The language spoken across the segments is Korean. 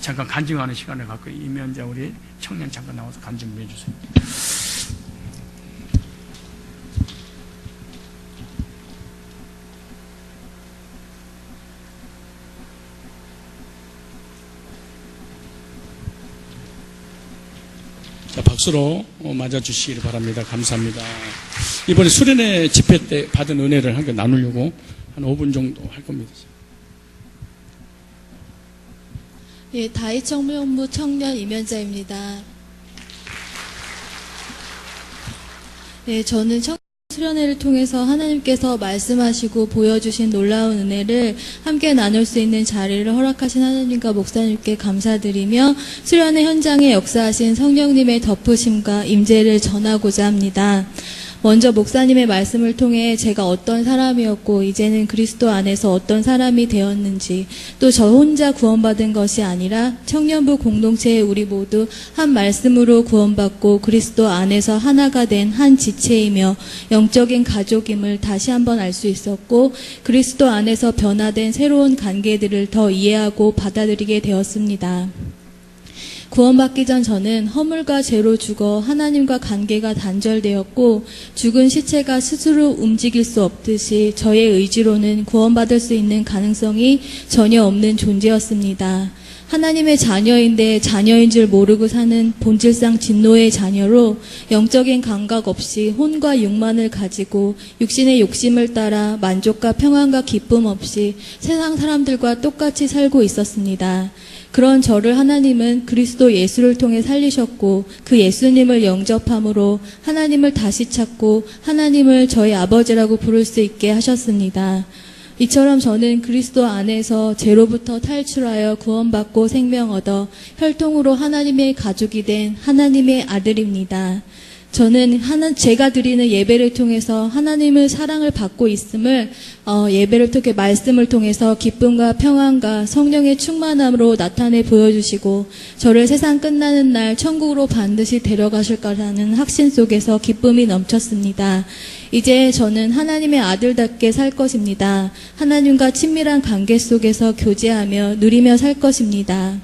잠깐 간증하는 시간을 갖고 임현자 우리 청년 잠깐 나와서 간증 좀 해주세요. 자, 박수로 맞아주시기 바랍니다. 감사합니다. 이번에 수련회 집회 때 받은 은혜를 함께 나누려고 한 5분 정도 할 겁니다. 예, 다이청년부 청년 임현자입니다. 예, 저는 수련회를 통해서 하나님께서 말씀하시고 보여주신 놀라운 은혜를 함께 나눌 수 있는 자리를 허락하신 하나님과 목사님께 감사드리며 수련회 현장에 역사하신 성령님의 덮으심과 임재를 전하고자 합니다. 먼저 목사님의 말씀을 통해 제가 어떤 사람이었고 이제는 그리스도 안에서 어떤 사람이 되었는지, 또 저 혼자 구원받은 것이 아니라 청년부 공동체의 우리 모두 한 말씀으로 구원받고 그리스도 안에서 하나가 된 한 지체이며 영적인 가족임을 다시 한번 알 수 있었고, 그리스도 안에서 변화된 새로운 관계들을 더 이해하고 받아들이게 되었습니다. 구원받기 전 저는 허물과 죄로 죽어 하나님과 관계가 단절되었고, 죽은 시체가 스스로 움직일 수 없듯이 저의 의지로는 구원받을 수 있는 가능성이 전혀 없는 존재였습니다. 하나님의 자녀인데 자녀인 줄 모르고 사는 본질상 진노의 자녀로 영적인 감각 없이 혼과 육만을 가지고 육신의 욕심을 따라 만족과 평안과 기쁨 없이 세상 사람들과 똑같이 살고 있었습니다. 그런 저를 하나님은 그리스도 예수를 통해 살리셨고, 그 예수님을 영접함으로 하나님을 다시 찾고 하나님을 저희 아버지라고 부를 수 있게 하셨습니다. 이처럼 저는 그리스도 안에서 죄로부터 탈출하여 구원받고 생명 얻어 혈통으로 하나님의 가족이 된 하나님의 아들입니다. 저는 제가 드리는 예배를 통해서 하나님의 사랑을 받고 있음을 예배를 통해 말씀을 통해서 기쁨과 평안과 성령의 충만함으로 나타내 보여주시고, 저를 세상 끝나는 날 천국으로 반드시 데려가실 거라는 확신 속에서 기쁨이 넘쳤습니다. 이제 저는 하나님의 아들답게 살 것입니다. 하나님과 친밀한 관계 속에서 교제하며 누리며 살 것입니다.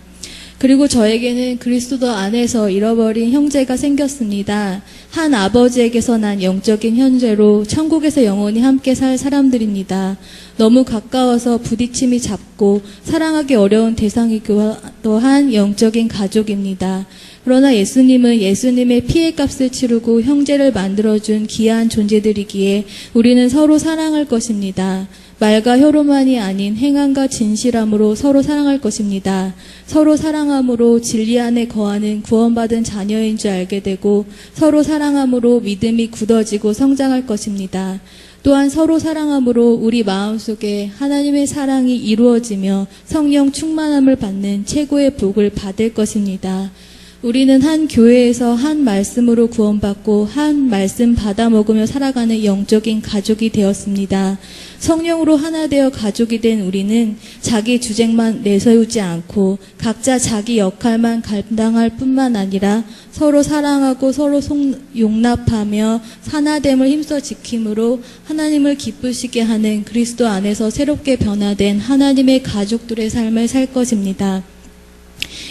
그리고 저에게는 그리스도 안에서 잃어버린 형제가 생겼습니다. 한 아버지에게서 난 영적인 형제로 천국에서 영원히 함께 살 사람들입니다. 너무 가까워서 부딪힘이 잦고 사랑하기 어려운 대상이기도 한 영적인 가족입니다. 그러나 예수님은 예수님의 피의 값을 치르고 형제를 만들어준 귀한 존재들이기에 우리는 서로 사랑할 것입니다. 말과 혀로만이 아닌 행함과 진실함으로 서로 사랑할 것입니다. 서로 사랑함으로 진리 안에 거하는 구원받은 자녀인 줄 알게 되고, 서로 사랑함으로 믿음이 굳어지고 성장할 것입니다. 또한 서로 사랑함으로 우리 마음속에 하나님의 사랑이 이루어지며 성령 충만함을 받는 최고의 복을 받을 것입니다. 우리는 한 교회에서 한 말씀으로 구원받고 한 말씀 받아 먹으며 살아가는 영적인 가족이 되었습니다. 성령으로 하나 되어 가족이 된 우리는 자기 주쟁만 내세우지 않고 각자 자기 역할만 감당할 뿐만 아니라 서로 사랑하고 서로 용납하며 하나됨을 힘써 지킴으로 하나님을 기쁘시게 하는 그리스도 안에서 새롭게 변화된 하나님의 가족들의 삶을 살 것입니다.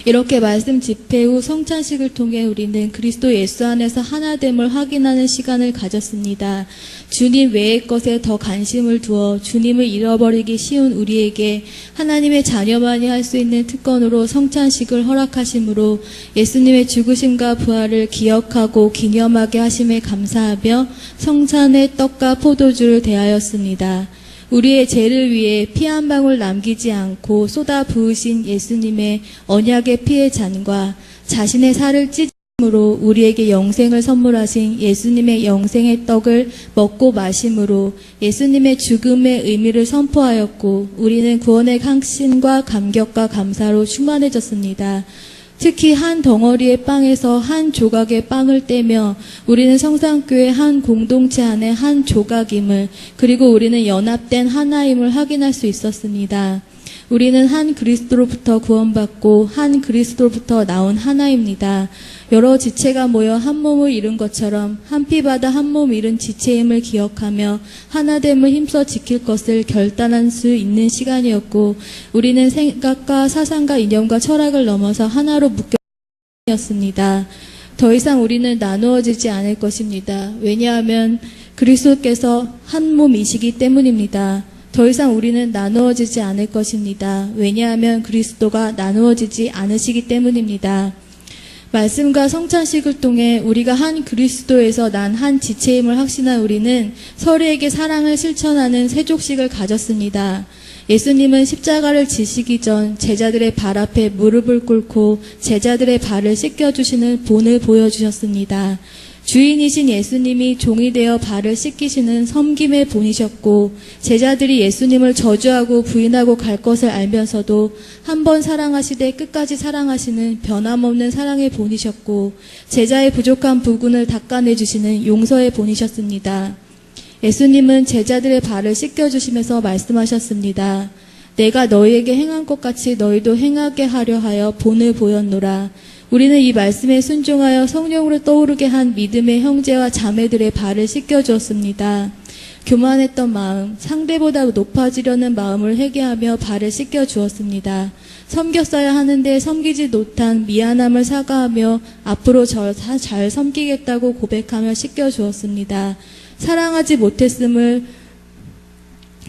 이렇게 말씀 집회 후 성찬식을 통해 우리는 그리스도 예수 안에서 하나됨을 확인하는 시간을 가졌습니다. 주님 외의 것에 더 관심을 두어 주님을 잃어버리기 쉬운 우리에게 하나님의 자녀만이 할 수 있는 특권으로 성찬식을 허락하심으로 예수님의 죽으심과 부활을 기억하고 기념하게 하심에 감사하며 성찬의 떡과 포도주를 대하였습니다. 우리의 죄를 위해 피 한 방울 남기지 않고 쏟아 부으신 예수님의 언약의 피의 잔과 자신의 살을 찢음으로 우리에게 영생을 선물하신 예수님의 영생의 떡을 먹고 마심으로 예수님의 죽음의 의미를 선포하였고, 우리는 구원의 확신과 감격과 감사로 충만해졌습니다. 특히 한 덩어리의 빵에서 한 조각의 빵을 떼며 우리는 성산교회 한 공동체 안에 한 조각임을, 그리고 우리는 연합된 하나임을 확인할 수 있었습니다. 우리는 한 그리스도로부터 구원받고 한 그리스도로부터 나온 하나입니다. 여러 지체가 모여 한 몸을 이룬 것처럼 한 피 받아 한 몸 이룬 지체임을 기억하며 하나됨을 힘써 지킬 것을 결단할 수 있는 시간이었고, 우리는 생각과 사상과 이념과 철학을 넘어서 하나로 묶였습니다. 더 이상 우리는 나누어지지 않을 것입니다. 왜냐하면 그리스도께서 한 몸이시기 때문입니다. 더 이상 우리는 나누어지지 않을 것입니다. 왜냐하면 그리스도가 나누어지지 않으시기 때문입니다. 말씀과 성찬식을 통해 우리가 한 그리스도에서 난 한 지체임을 확신한 우리는 서로에게 사랑을 실천하는 세족식을 가졌습니다. 예수님은 십자가를 지시기 전 제자들의 발 앞에 무릎을 꿇고 제자들의 발을 씻겨주시는 본을 보여주셨습니다. 주인이신 예수님이 종이 되어 발을 씻기시는 섬김의 본이셨고, 제자들이 예수님을 저주하고 부인하고 갈 것을 알면서도 한 번 사랑하시되 끝까지 사랑하시는 변함없는 사랑의 본이셨고, 제자의 부족한 부분을 닦아내주시는 용서의 본이셨습니다. 예수님은 제자들의 발을 씻겨주시면서 말씀하셨습니다. 내가 너희에게 행한 것 같이 너희도 행하게 하려 하여 본을 보였노라. 우리는 이 말씀에 순종하여 성령으로 떠오르게 한 믿음의 형제와 자매들의 발을 씻겨주었습니다. 교만했던 마음, 상대보다 높아지려는 마음을 회개하며 발을 씻겨주었습니다. 섬겼어야 하는데 섬기지 못한 미안함을 사과하며 앞으로 잘 섬기겠다고 고백하며 씻겨주었습니다. 사랑하지 못했음을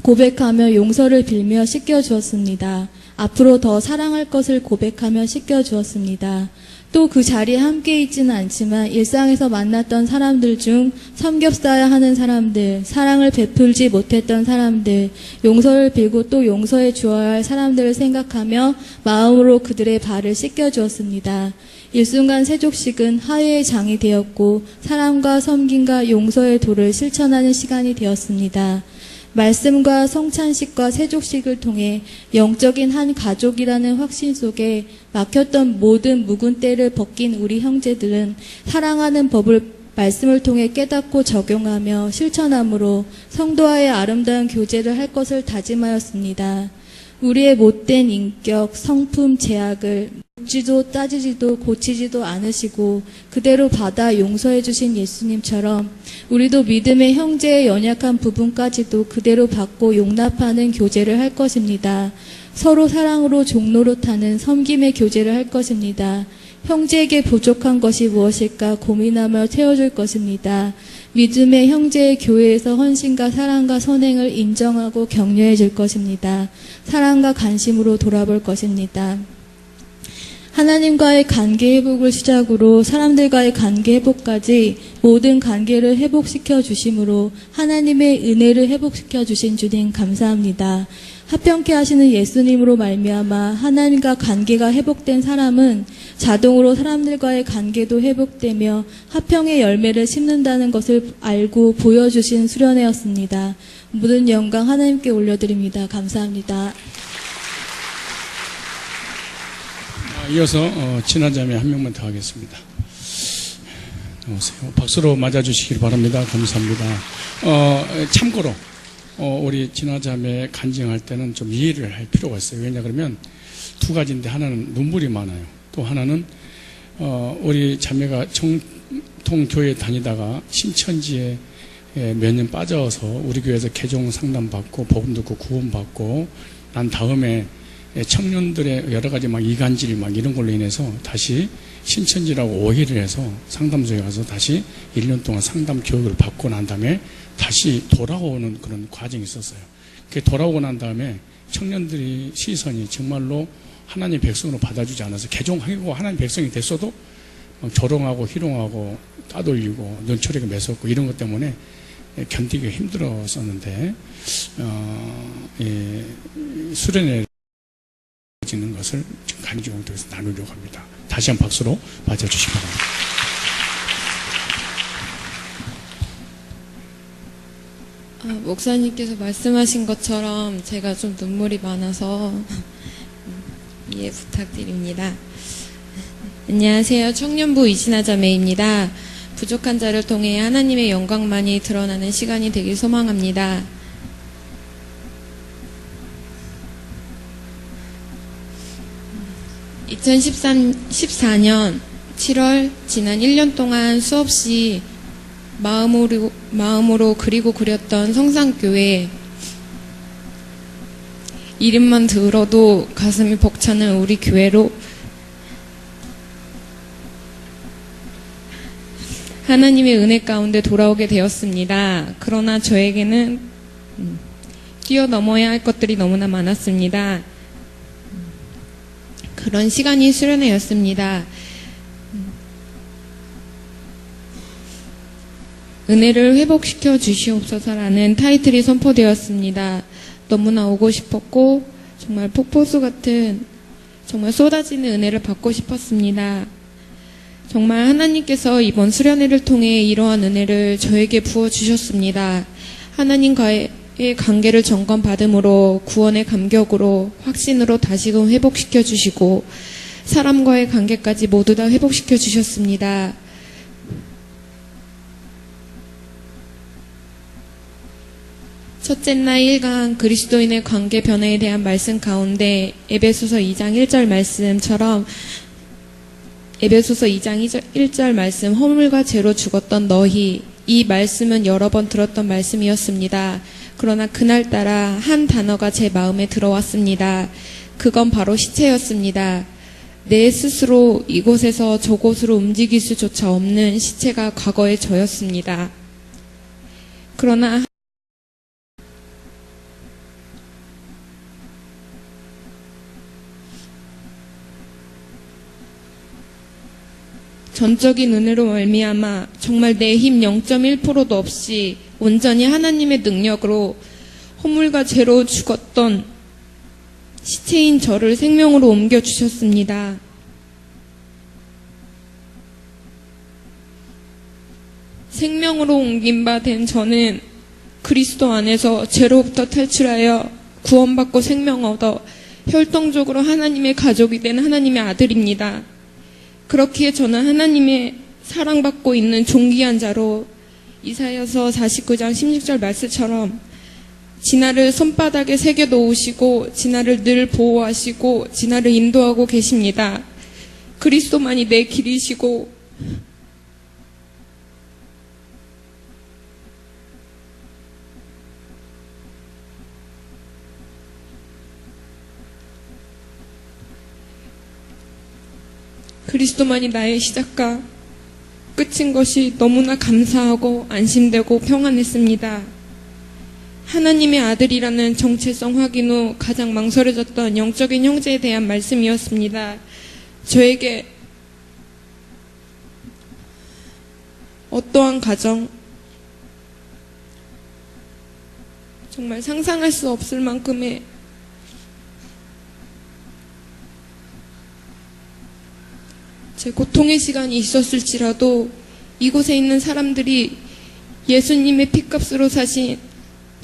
고백하며 용서를 빌며 씻겨주었습니다. 앞으로 더 사랑할 것을 고백하며 씻겨주었습니다. 또 그 자리에 함께 있지는 않지만 일상에서 만났던 사람들 중 섬겹어야 하는 사람들, 사랑을 베풀지 못했던 사람들, 용서를 빌고 또 용서해 주어야 할 사람들을 생각하며 마음으로 그들의 발을 씻겨주었습니다. 일순간 세족식은 화해의 장이 되었고 사랑과 섬김과 용서의 도를 실천하는 시간이 되었습니다. 말씀과 성찬식과 세족식을 통해 영적인 한 가족이라는 확신 속에 막혔던 모든 묵은 때를 벗긴 우리 형제들은 사랑하는 법을 말씀을 통해 깨닫고 적용하며 실천함으로 성도와의 아름다운 교제를 할 것을 다짐하였습니다. 우리의 못된 인격, 성품, 제약을 묻지도 따지지도 고치지도 않으시고 그대로 받아 용서해 주신 예수님처럼 우리도 믿음의 형제의 연약한 부분까지도 그대로 받고 용납하는 교제를 할 것입니다. 서로 사랑으로 종노릇하는 섬김의 교제를 할 것입니다. 형제에게 부족한 것이 무엇일까 고민하며 채워줄 것입니다. 믿음의 형제의 교회에서 헌신과 사랑과 선행을 인정하고 격려해 줄 것입니다. 사랑과 관심으로 돌아볼 것입니다. 하나님과의 관계 회복을 시작으로 사람들과의 관계 회복까지 모든 관계를 회복시켜 주심으로 하나님의 은혜를 회복시켜 주신 주님 감사합니다. 합평케 하시는 예수님으로 말미암아 하나님과 관계가 회복된 사람은 자동으로 사람들과의 관계도 회복되며 합평의 열매를 심는다는 것을 알고 보여주신 수련회였습니다. 모든 영광 하나님께 올려드립니다. 감사합니다. 이어서 친화자매 한 명만 더 하겠습니다. 오세요. 박수로 맞아주시길 바랍니다. 감사합니다. 참고로 우리 친화자매 간증할 때는 좀 이해를 할 필요가 있어요. 왜냐 그러면 두 가지인데 하나는 눈물이 많아요. 또 하나는 우리 자매가 정통교회 다니다가 신천지에 몇 년 빠져서 우리 교회에서 개종 상담받고 복음 듣고 구원받고 난 다음에 청년들의 여러 가지 막 이간질 막 이런 걸로 인해서 다시 신천지라고 오해를 해서 상담소에 가서 다시 1년 동안 상담 교육을 받고 난 다음에 다시 돌아오는 그런 과정이 있었어요. 그 돌아오고 난 다음에 청년들이 시선이 정말로 하나님 백성으로 받아주지 않아서 개종하고 하나님 백성이 됐어도 막 조롱하고 희롱하고 따돌리고 눈초리가 매섭고 이런 것 때문에 견디기가 힘들었었는데 수련회 짓는 것을 간증공동에서 나누려고 합니다. 다시 한번 박수로 맞아주시기 바랍니다. 목사님께서 말씀하신 것처럼 제가 좀 눈물이 많아서 이해 부탁드립니다. 안녕하세요. 청년부 이신아 자매입니다. 부족한 자를 통해 하나님의 영광만이 드러나는 시간이 되길 소망합니다. 2014년 7월 지난 1년 동안 수없이 마음으로 그리고 그렸던 성산교회, 이름만 들어도 가슴이 벅차는 우리 교회로 하나님의 은혜 가운데 돌아오게 되었습니다. 그러나 저에게는 뛰어넘어야 할 것들이 너무나 많았습니다. 그런 시간이 수련회였습니다. 은혜를 회복시켜 주시옵소서라는 타이틀이 선포되었습니다. 너무나 오고 싶었고 정말 폭포수 같은 정말 쏟아지는 은혜를 받고 싶었습니다. 정말 하나님께서 이번 수련회를 통해 이러한 은혜를 저에게 부어주셨습니다. 하나님과의 관계를 점검받음으로 구원의 감격으로 확신으로 다시금 회복시켜 주시고 사람과의 관계까지 모두 다 회복시켜 주셨습니다. 첫째 날 1강 그리스도인의 관계 변화에 대한 말씀 가운데 에베소서 2장 1절 말씀처럼 에베소서 2장 1절 말씀 허물과 죄로 죽었던 너희, 이 말씀은 여러 번 들었던 말씀이었습니다. 그러나 그날따라 한 단어가 제 마음에 들어왔습니다. 그건 바로 시체였습니다. 내 스스로 이곳에서 저곳으로 움직일 수조차 없는 시체가 과거의 저였습니다. 그러나 전적인 은혜로 말미암아 정말 내 힘 0.1%도 없이 온전히 하나님의 능력으로 허물과 죄로 죽었던 시체인 저를 생명으로 옮겨주셨습니다. 생명으로 옮긴 바 된 저는 그리스도 안에서 죄로부터 탈출하여 구원받고 생명 얻어 혈통적으로 하나님의 가족이 된 하나님의 아들입니다. 그렇기에 저는 하나님의 사랑받고 있는 존귀한 자로 이사야서 49장 16절 말씀처럼 지나를 손바닥에 새겨 놓으시고 지나를 늘 보호하시고 지나를 인도하고 계십니다. 그리스도만이 내 길이시고 그리스도만이 나의 시작과 끝인 것이 너무나 감사하고 안심되고 평안했습니다. 하나님의 아들이라는 정체성 확인 후 가장 망설여졌던 영적인 형제에 대한 말씀이었습니다. 저에게 어떠한 가정, 정말 상상할 수 없을 만큼의 제 고통의 시간이 있었을지라도 이곳에 있는 사람들이 예수님의 피값으로 사신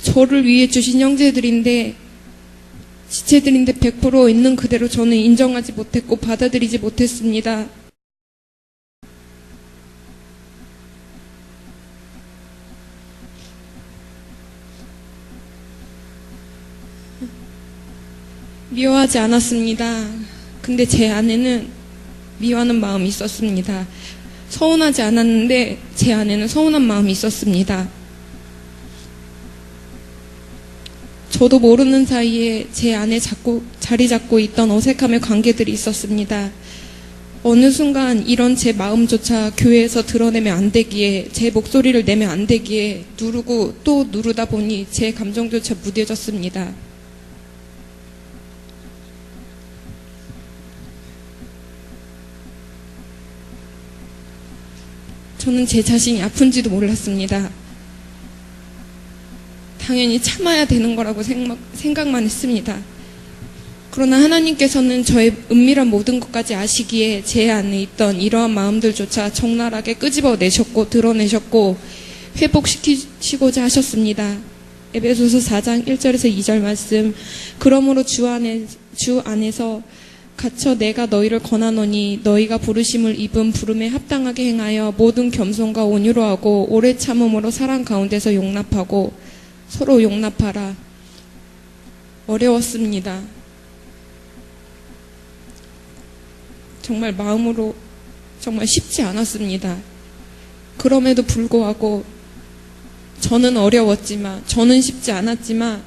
저를 위해 주신 형제들인데 지체들인데 100% 있는 그대로 저는 인정하지 못했고 받아들이지 못했습니다. 미워하지 않았습니다. 근데 제 안에는 미워하는 마음이 있었습니다. 서운하지 않았는데 제 안에는 서운한 마음이 있었습니다. 저도 모르는 사이에 제 안에 자리 잡고 있던 어색함의 관계들이 있었습니다. 어느 순간 이런 제 마음조차 교회에서 드러내면 안 되기에, 제 목소리를 내면 안 되기에 누르고 또 누르다 보니 제 감정조차 무뎌졌습니다. 저는 제 자신이 아픈지도 몰랐습니다. 당연히 참아야 되는 거라고 생각만 했습니다. 그러나 하나님께서는 저의 은밀한 모든 것까지 아시기에 제 안에 있던 이러한 마음들조차 적나라하게 끄집어내셨고 드러내셨고 회복시키시고자 하셨습니다. 에베소서 4장 1절에서 2절 말씀, 그러므로 주 안에서 갇혀 내가 너희를 권하노니 너희가 부르심을 입은 부름에 합당하게 행하여 모든 겸손과 온유로 하고 오래 참음으로 사랑 가운데서 용납하고 서로 용납하라. 어려웠습니다. 정말 마음으로 정말 쉽지 않았습니다. 그럼에도 불구하고 저는 어려웠지만, 저는 쉽지 않았지만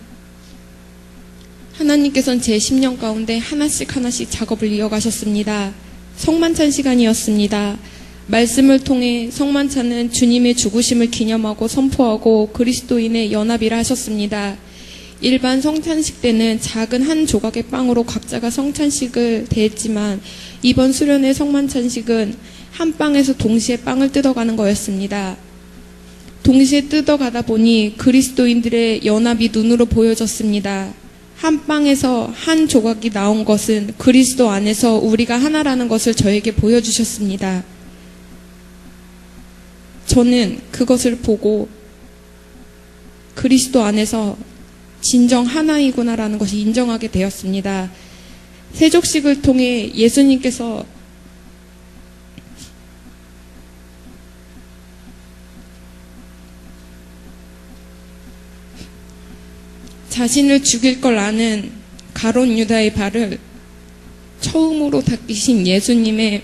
하나님께서는 제 10년 가운데 하나씩 작업을 이어가셨습니다. 성만찬 시간이었습니다. 말씀을 통해 성만찬은 주님의 죽으심을 기념하고 선포하고 그리스도인의 연합이라 하셨습니다. 일반 성찬식 때는 작은 한 조각의 빵으로 각자가 성찬식을 대했지만 이번 수련회 성만찬식은 한 빵에서 동시에 빵을 뜯어가는 거였습니다. 동시에 뜯어가다 보니 그리스도인들의 연합이 눈으로 보여졌습니다. 한 빵에서 한 조각이 나온 것은 그리스도 안에서 우리가 하나라는 것을 저에게 보여주셨습니다. 저는 그것을 보고 그리스도 안에서 진정 하나이구나라는 것을 인정하게 되었습니다. 세족식을 통해 예수님께서 자신을 죽일 걸 아는 가룟 유다의 발을 처음으로 닦으신 예수님의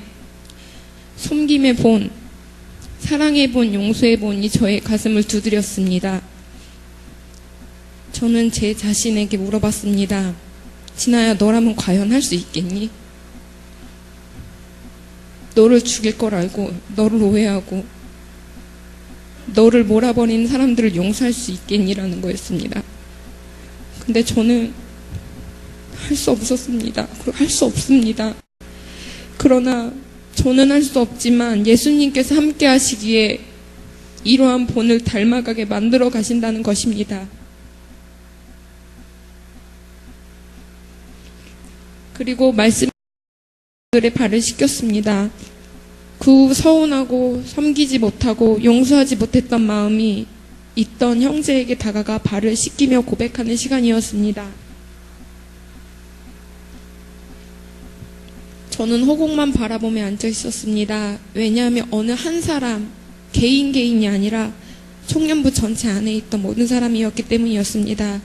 섬김의 본, 사랑의 본, 용서의 본이 저의 가슴을 두드렸습니다. 저는 제 자신에게 물어봤습니다. 진아야, 너라면 과연 할 수 있겠니? 너를 죽일 걸 알고 너를 오해하고 너를 몰아버리는 사람들을 용서할 수 있겠니라는 거였습니다. 근데 저는 할 수 없었습니다. 할 수 없습니다. 그러나 저는 할 수 없지만 예수님께서 함께 하시기에 이러한 본을 닮아가게 만들어 가신다는 것입니다. 그리고 말씀의 발을 씻겼습니다. 그 후 서운하고 섬기지 못하고 용서하지 못했던 마음이 있던 형제에게 다가가 발을 씻기며 고백하는 시간이었습니다. 저는 허공만 바라보며 앉아 있었습니다. 왜냐하면 어느 한 사람, 개인이 아니라 청년부 전체 안에 있던 모든 사람이었기 때문이었습니다.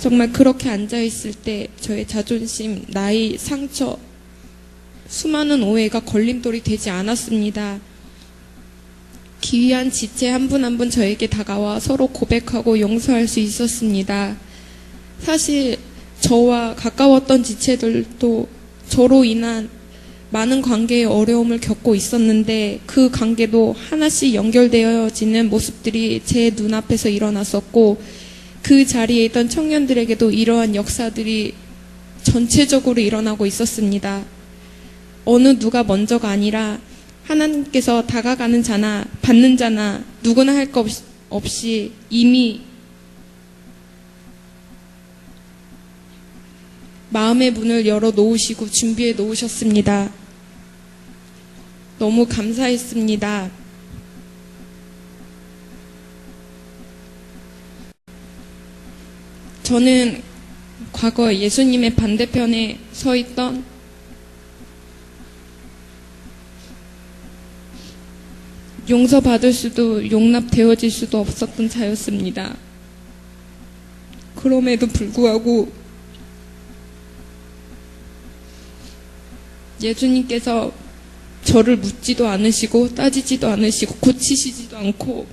정말 그렇게 앉아 있을 때 저의 자존심, 나이, 상처, 수많은 오해가 걸림돌이 되지 않았습니다. 기이한 지체 한 분 한 분 저에게 다가와 서로 고백하고 용서할 수 있었습니다. 사실 저와 가까웠던 지체들도 저로 인한 많은 관계의 어려움을 겪고 있었는데 그 관계도 하나씩 연결되어지는 모습들이 제 눈앞에서 일어났었고 그 자리에 있던 청년들에게도 이러한 역사들이 전체적으로 일어나고 있었습니다. 어느 누가 먼저가 아니라 하나님께서 다가가는 자나 받는 자나 누구나 할 것 없이 이미 마음의 문을 열어 놓으시고 준비해 놓으셨습니다. 너무 감사했습니다. 저는 과거 예수님의 반대편에 서 있던 용서받을 수도 용납되어질 수도 없었던 자였습니다. 그럼에도 불구하고 예수님께서 저를 묻지도 않으시고 따지지도 않으시고 고치시지도 않고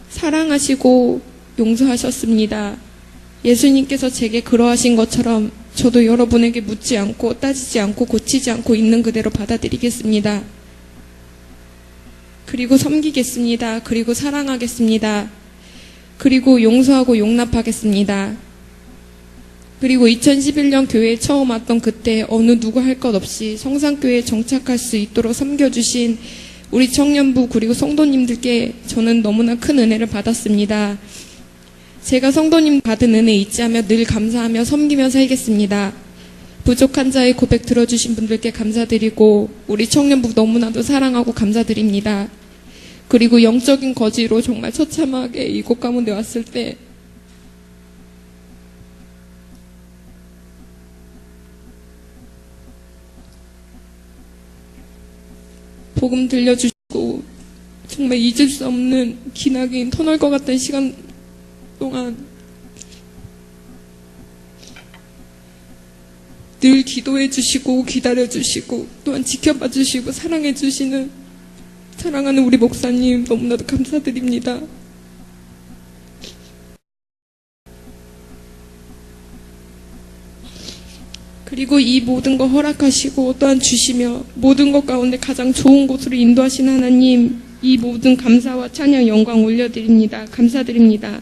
사랑하시고 용서하셨습니다. 예수님께서 제게 그러하신 것처럼 저도 여러분에게 묻지 않고 따지지 않고 고치지 않고 있는 그대로 받아들이겠습니다. 그리고 섬기겠습니다. 그리고 사랑하겠습니다. 그리고 용서하고 용납하겠습니다. 그리고 2011년 교회에 처음 왔던 그때 어느 누구 할 것 없이 성산교회에 정착할 수 있도록 섬겨주신 우리 청년부 그리고 성도님들께 저는 너무나 큰 은혜를 받았습니다. 제가 성도님 받은 은혜 잊지 않으며 늘 감사하며 섬기며 살겠습니다. 부족한 자의 고백 들어주신 분들께 감사드리고 우리 청년부 너무나도 사랑하고 감사드립니다. 그리고 영적인 거지로 정말 처참하게 이곳 가운데 왔을 때 복음 들려주시고 정말 잊을 수 없는 기나긴 터널 것 같은 시간 동안 늘 기도해 주시고 기다려 주시고 또한 지켜봐 주시고 사랑해 주시는 사랑하는 우리 목사님 너무나도 감사드립니다. 그리고 이 모든 거 허락하시고 또한 주시며 모든 것 가운데 가장 좋은 곳으로 인도하신 하나님, 이 모든 감사와 찬양 영광 올려드립니다. 감사드립니다.